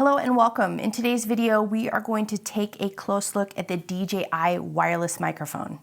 Hello and welcome. In today's video, we are going to take a close look at the DJI wireless microphone.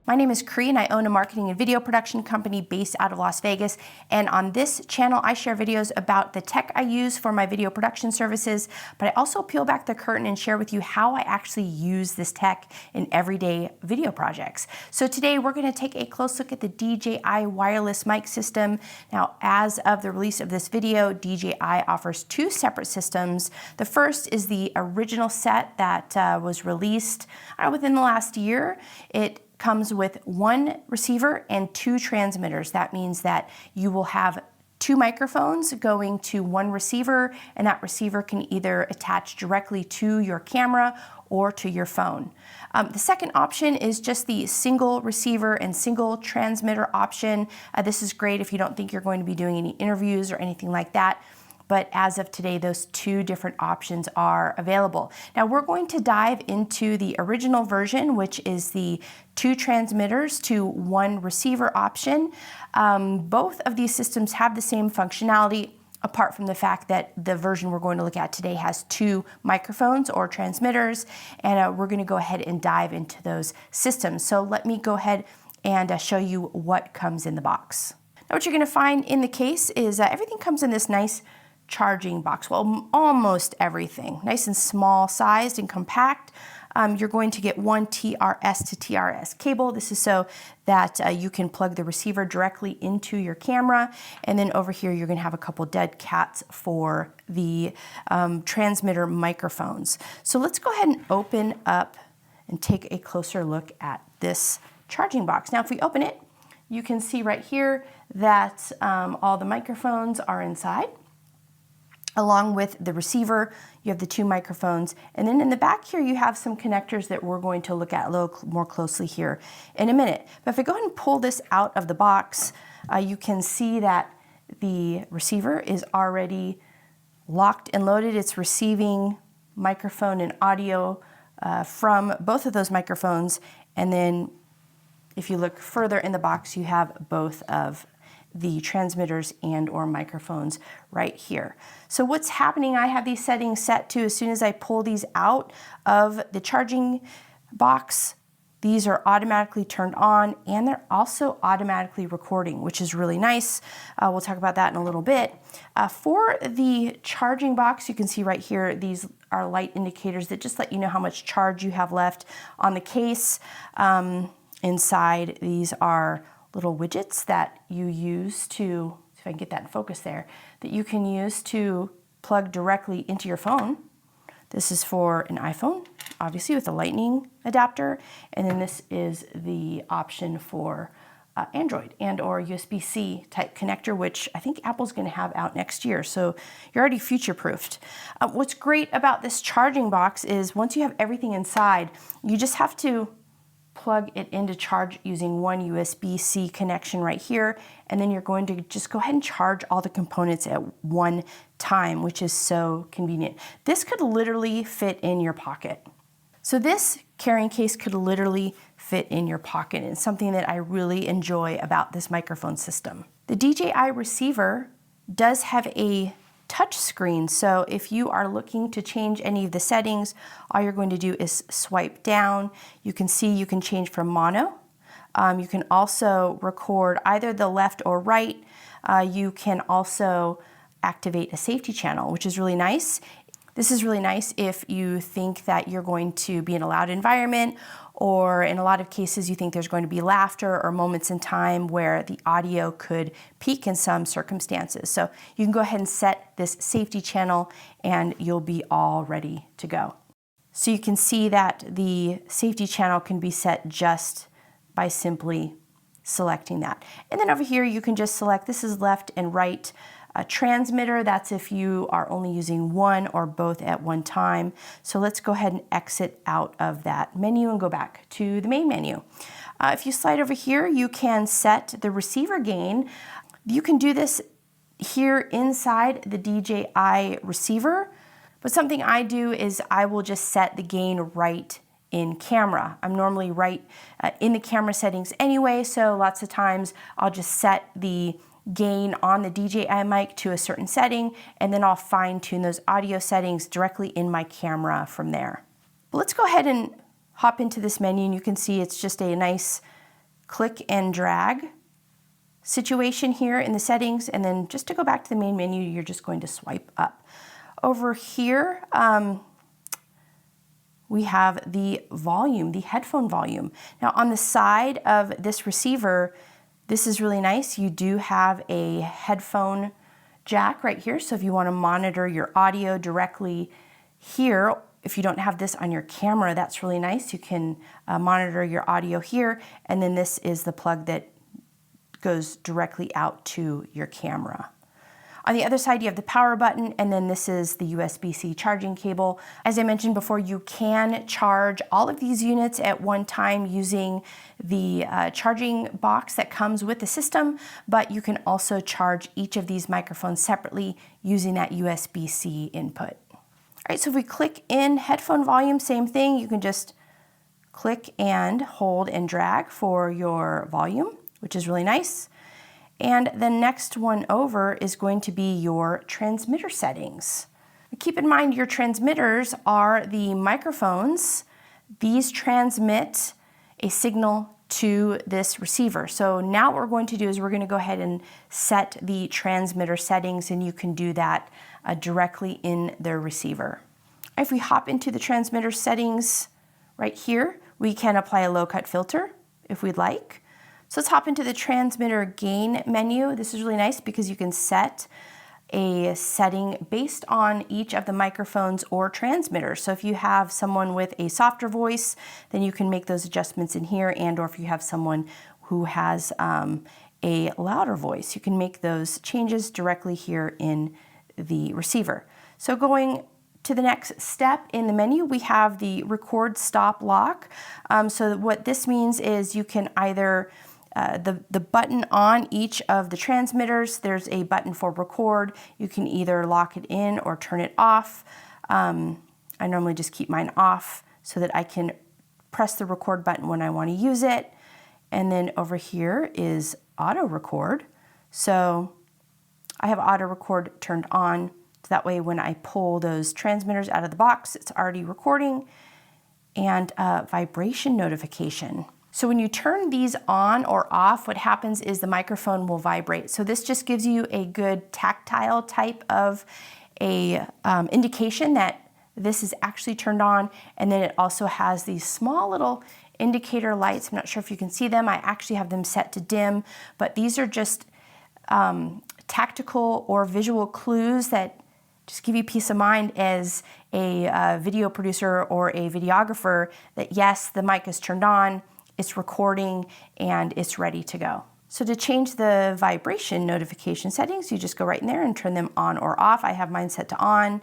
My name is Cree and I own a marketing and video production company based out of Las Vegas. And on this channel, I share videos about the tech I use for my video production services, but I also peel back the curtain and share with you how I actually use this tech in everyday video projects. So today we're going to take a close look at the DJI wireless mic system. Now, as of the release of this video, DJI offers two separate systems. The first is the original set that was released within the last year. It comes with one receiver and two transmitters. That means that you will have two microphones going to one receiver, and that receiver can either attach directly to your camera or to your phone. The second option is just the single receiver and single transmitter option. This is great if you don't think you're going to be doing any interviews or anything like that. But as of today, those two different options are available. Now we're going to dive into the original version, which is the two transmitters to one receiver option. Both of these systems have the same functionality, apart from the fact that the version we're going to look at today has two microphones or transmitters, and we're going to go ahead and dive into those systems. So let me go ahead and show you what comes in the box. Now what you're going to find in the case is everything comes in this nice charging box. Well, almost everything. Nice and small sized and compact. You're going to get one TRS to TRS cable. This is so that you can plug the receiver directly into your camera. And then over here, you're going to have a couple dead cats for the transmitter microphones. So let's go ahead and open up and take a closer look at this charging box. Now, if we open it, you can see right here that all the microphones are inside. Along with the receiver, you have the two microphones. And then in the back here, you have some connectors that we're going to look at a little more closely here in a minute. But if I go ahead and pull this out of the box, you can see that the receiver is already locked and loaded. It's receiving microphone and audio from both of those microphones. And then if you look further in the box, you have both of the transmitters and or microphones right here. So what's happening, I have these settings set to as soon as I pull these out of the charging box, these are automatically turned on and they're also automatically recording, which is really nice. We'll talk about that in a little bit. For the charging box, you can see right here, these are light indicators that just let you know how much charge you have left on the case. Inside, these are little widgets that you use to, if I can get that in focus there, that you can use to plug directly into your phone. This is for an iPhone, obviously with a lightning adapter, and then this is the option for Android and or USB-C type connector, which I think Apple's going to have out next year, so you're already future-proofed. What's great about this charging box is once you have everything inside, you just have to plug it into charge using one USB-C connection right here, and then you're going to just go ahead and charge all the components at one time, which is so convenient. This could literally fit in your pocket. So this carrying case could literally fit in your pocket, and it's something that I really enjoy about this microphone system. The DJI receiver does have a touch screen, so if you are looking to change any of the settings, all you're going to do is swipe down. You can see you can change from mono. You can also record either the left or right. You can also activate a safety channel, which is really nice. This is really nice if you think that you're going to be in a loud environment, or in a lot of cases you think there's going to be laughter or moments in time where the audio could peak in some circumstances. So you can go ahead and set this safety channel and you'll be all ready to go. So you can see that the safety channel can be set just by simply selecting that. And then over here you can just select, this is left and right transmitter. That's if you are only using one or both at one time. So let's go ahead and exit out of that menu and go back to the main menu. If you slide over here, you can set the receiver gain. You can do this here inside the DJI receiver, but something I do is I will just set the gain right in camera. I'm normally right in the camera settings anyway, so lots of times I'll just set the gain on the DJI mic to a certain setting, and then I'll fine tune those audio settings directly in my camera from there. But let's go ahead and hop into this menu, and you can see it's just a nice click and drag situation here in the settings. And then just to go back to the main menu, you're just going to swipe up. Over here, we have the volume, the headphone volume. Now on the side of this receiver, this is really nice. You do have a headphone jack right here. So if you want to monitor your audio directly here, if you don't have this on your camera, that's really nice. You can monitor your audio here. And then this is the plug that goes directly out to your camera. On the other side, you have the power button, and then this is the USB-C charging cable. As I mentioned before, you can charge all of these units at one time using the charging box that comes with the system, but you can also charge each of these microphones separately using that USB-C input. All right, so if we click in headphone volume, same thing. You can just click and hold and drag for your volume, which is really nice. And the next one over is going to be your transmitter settings. Keep in mind your transmitters are the microphones. These transmit a signal to this receiver. So now what we're going to do is we're going to go ahead and set the transmitter settings, and you can do that directly in the receiver. If we hop into the transmitter settings right here, we can apply a low cut filter if we'd like. So let's hop into the transmitter gain menu. This is really nice because you can set a setting based on each of the microphones or transmitters. So if you have someone with a softer voice, then you can make those adjustments in here, and or if you have someone who has a louder voice, you can make those changes directly here in the receiver. So going to the next step in the menu, we have the record stop lock. So what this means is you can either the button on each of the transmitters, there's a button for record. You can either lock it in or turn it off. I normally just keep mine off so that I can press the record button when I want to use it. And then over here is auto record. So I have auto record turned on. So that way when I pull those transmitters out of the box, it's already recording. And vibration notification. So when you turn these on or off, what happens is the microphone will vibrate. So this just gives you a good tactile type of a indication that this is actually turned on. And then it also has these small little indicator lights. I'm not sure if you can see them. I actually have them set to dim, but these are just tactical or visual clues that just give you peace of mind as a video producer or a videographer that yes, the mic is turned on, it's recording, and it's ready to go. So to change the vibration notification settings, you just go right in there and turn them on or off. I have mine set to on.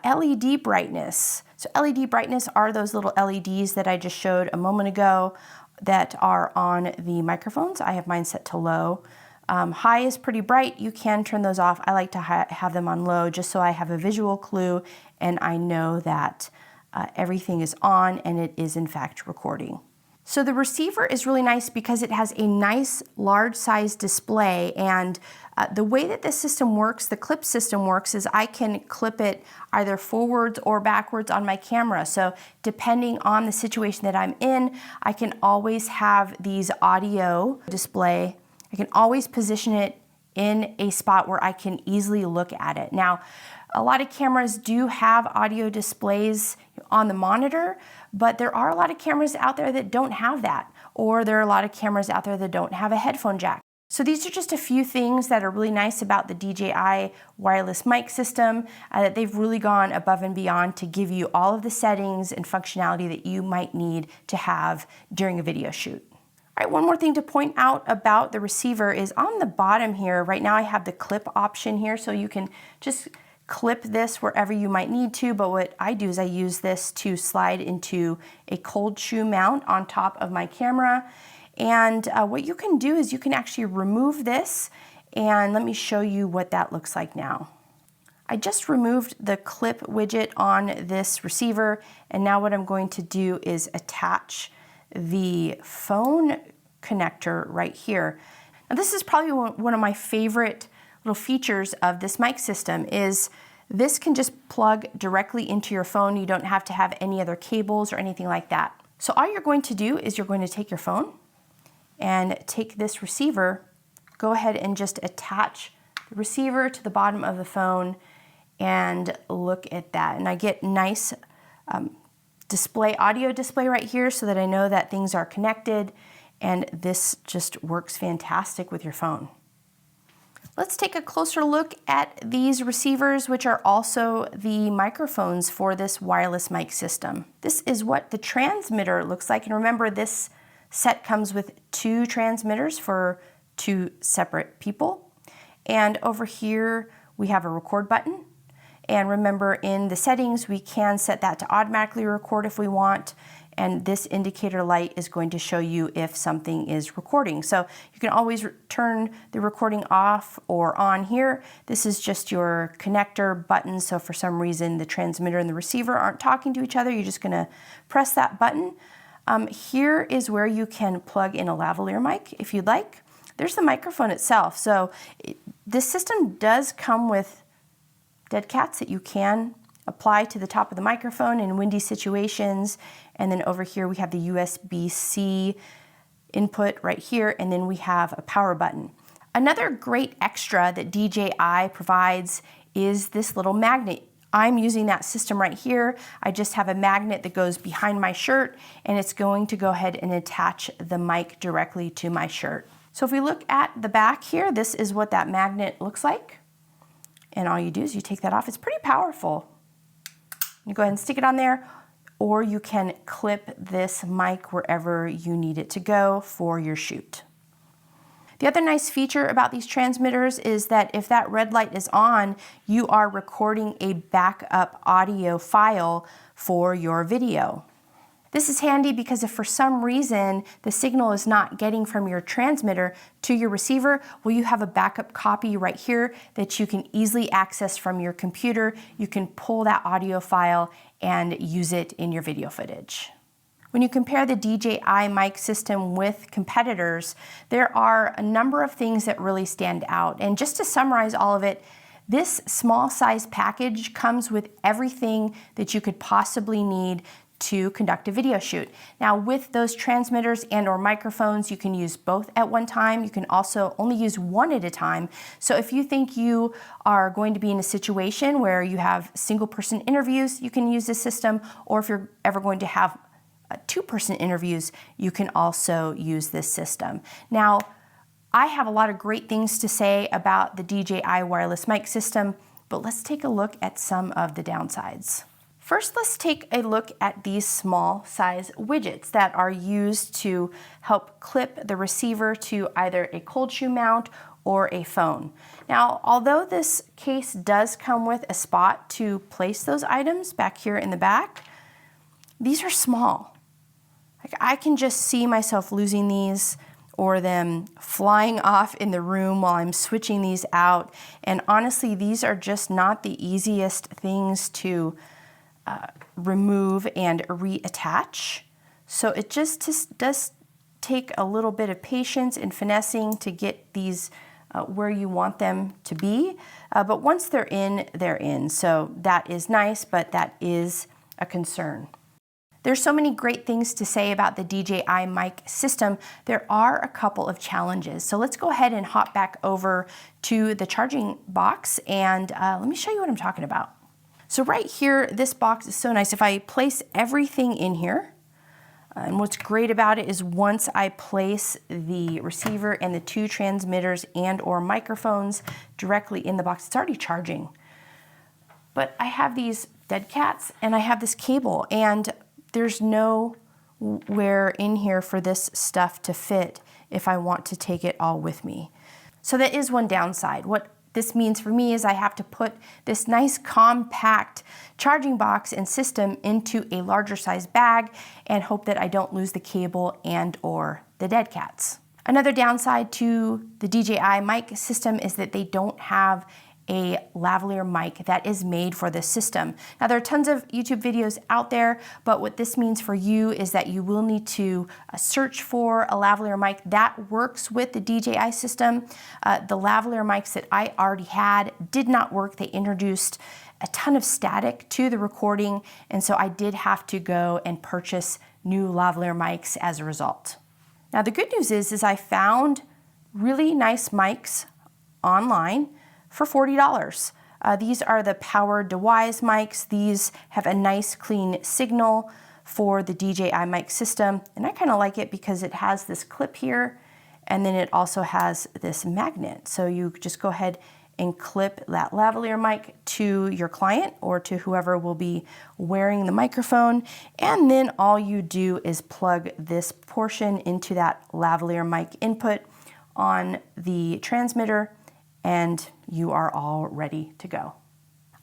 LED brightness. So LED brightness are those little LEDs that I just showed a moment ago that are on the microphones. I have mine set to low. High is pretty bright. You can turn those off. I like to have them on low just so I have a visual clue and I know that everything is on and it is in fact recording. So the receiver is really nice because it has a nice large size display, and the way that this system works, the clip system works, is I can clip it either forwards or backwards on my camera. So depending on the situation that I'm in, I can always have these audio display. I can always position it in a spot where I can easily look at it. Now, a lot of cameras do have audio displays on the monitor, but there are a lot of cameras out there that don't have that, or there are a lot of cameras out there that don't have a headphone jack. So these are just a few things that are really nice about the DJI wireless mic system, that they've really gone above and beyond to give you all of the settings and functionality that you might need to have during a video shoot. All right, one more thing to point out about the receiver is on the bottom here, right now I have the clip option here, so you can just clip this wherever you might need to, but what I do is I use this to slide into a cold shoe mount on top of my camera. And what you can do is you can actually remove this, and let me show you what that looks like now. I just removed the clip widget on this receiver, and now what I'm going to do is attach the phone connector right here. Now this is probably one of my favorite little features of this mic system is this can just plug directly into your phone. You don't have to have any other cables or anything like that. So all you're going to do is you're going to take your phone and take this receiver, go ahead and just attach the receiver to the bottom of the phone and look at that. And I get nice audio display right here so that I know that things are connected, and this just works fantastic with your phone. Let's take a closer look at these receivers, which are also the microphones for this wireless mic system. This is what the transmitter looks like, and remember this set comes with 2 transmitters for 2 separate people. And over here we have a record button. And remember, in the settings, we can set that to automatically record if we want. And this indicator light is going to show you if something is recording. So you can always turn the recording off or on here. This is just your connector button. So for some reason, the transmitter and the receiver aren't talking to each other. You're just gonna press that button. Here is where you can plug in a lavalier mic if you'd like. There's the microphone itself. So this system does come with dead cats that you can apply to the top of the microphone in windy situations. And then over here we have the USB-C input right here, and then we have a power button. Another great extra that DJI provides is this little magnet. I'm using that system right here. I just have a magnet that goes behind my shirt, and it's going to go ahead and attach the mic directly to my shirt. So if we look at the back here, this is what that magnet looks like. And all you do is you take that off. It's pretty powerful. You go ahead and stick it on there, or you can clip this mic wherever you need it to go for your shoot. The other nice feature about these transmitters is that if that red light is on, you are recording a backup audio file for your video. This is handy because if for some reason the signal is not getting from your transmitter to your receiver, well, you have a backup copy right here that you can easily access from your computer. You can pull that audio file and use it in your video footage. When you compare the DJI mic system with competitors, there are a number of things that really stand out. And just to summarize all of it, this small size package comes with everything that you could possibly need to conduct a video shoot. Now with those transmitters and or microphones, you can use both at one time. You can also only use one at a time. So if you think you are going to be in a situation where you have single person interviews, you can use this system, or if you're ever going to have 2-person interviews, you can also use this system. Now, I have a lot of great things to say about the DJI wireless mic system, but let's take a look at some of the downsides. First, let's take a look at these small size widgets that are used to help clip the receiver to either a cold shoe mount or a phone. Now, although this case does come with a spot to place those items back here in the back, these are small. Like, I can just see myself losing these or them flying off in the room while I'm switching these out. And honestly, these are just not the easiest things to remove and reattach. So it just does take a little bit of patience and finessing to get these where you want them to be. But once they're in, they're in. So that is nice, but that is a concern. There's so many great things to say about the DJI mic system. There are a couple of challenges. So let's go ahead and hop back over to the charging box and let me show you what I'm talking about. So right here, this box is so nice. If I place everything in here, and what's great about it is once I place the receiver and the 2 transmitters and or microphones directly in the box, it's already charging. But I have these dead cats and I have this cable, and there's nowhere in here for this stuff to fit if I want to take it all with me. So that is one downside. What this means for me is I have to put this nice compact charging box and system into a larger size bag and hope that I don't lose the cable and or the dead cats. Another downside to the DJI mic system is that they don't have a lavalier mic that is made for this system. Now there are tons of YouTube videos out there, but what this means for you is that you will need to search for a lavalier mic that works with the DJI system. The lavalier mics that I already had did not work. They introduced a ton of static to the recording, and so I did have to go and purchase new lavalier mics as a result. Now the good news is I found really nice mics online for $40. These are the Power DeWise mics. These have a nice clean signal for the DJI Mic system, and I kind of like it because it has this clip here, and then it also has this magnet. So you just go ahead and clip that lavalier mic to your client or to whoever will be wearing the microphone, and then all you do is plug this portion into that lavalier mic input on the transmitter, and you are all ready to go.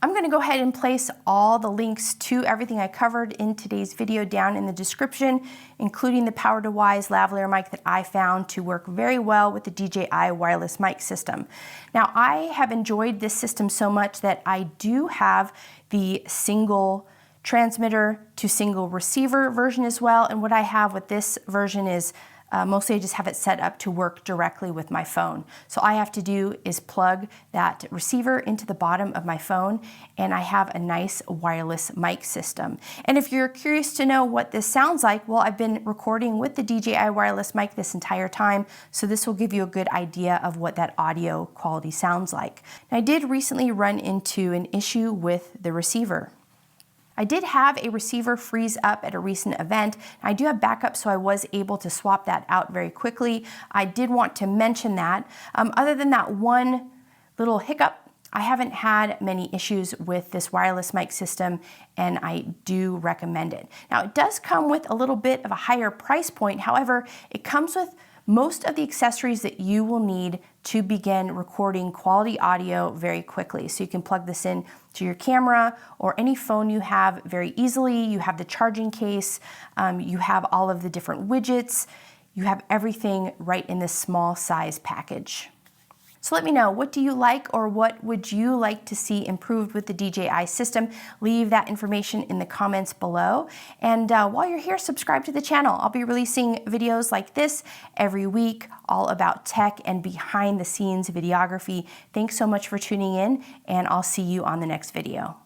I'm going to go ahead and place all the links to everything I covered in today's video down in the description, including the Power DeWise lavalier mic that I found to work very well with the DJI wireless mic system. Now, I have enjoyed this system so much that I do have the single transmitter to single receiver version as well, and what I have with this version is mostly I just have it set up to work directly with my phone. So all I have to do is plug that receiver into the bottom of my phone, and I have a nice wireless mic system. And if you're curious to know what this sounds like, well, I've been recording with the DJI wireless mic this entire time, so this will give you a good idea of what that audio quality sounds like. Now, I did recently run into an issue with the receiver. I did have a receiver freeze up at a recent event. I do have backup, so I was able to swap that out very quickly. I did want to mention that. Other than that one little hiccup, I haven't had many issues with this wireless mic system, and I do recommend it. Now, it does come with a little bit of a higher price point. However, it comes with most of the accessories that you will need to begin recording quality audio very quickly. So you can plug this in to your camera or any phone you have very easily. You have the charging case, you have all of the different widgets, you have everything right in this small size package. So let me know, what do you like, or what would you like to see improved with the DJI system? Leave that information in the comments below. And while you're here, subscribe to the channel. I'll be releasing videos like this every week, all about tech and behind the scenes videography. Thanks so much for tuning in, and I'll see you on the next video.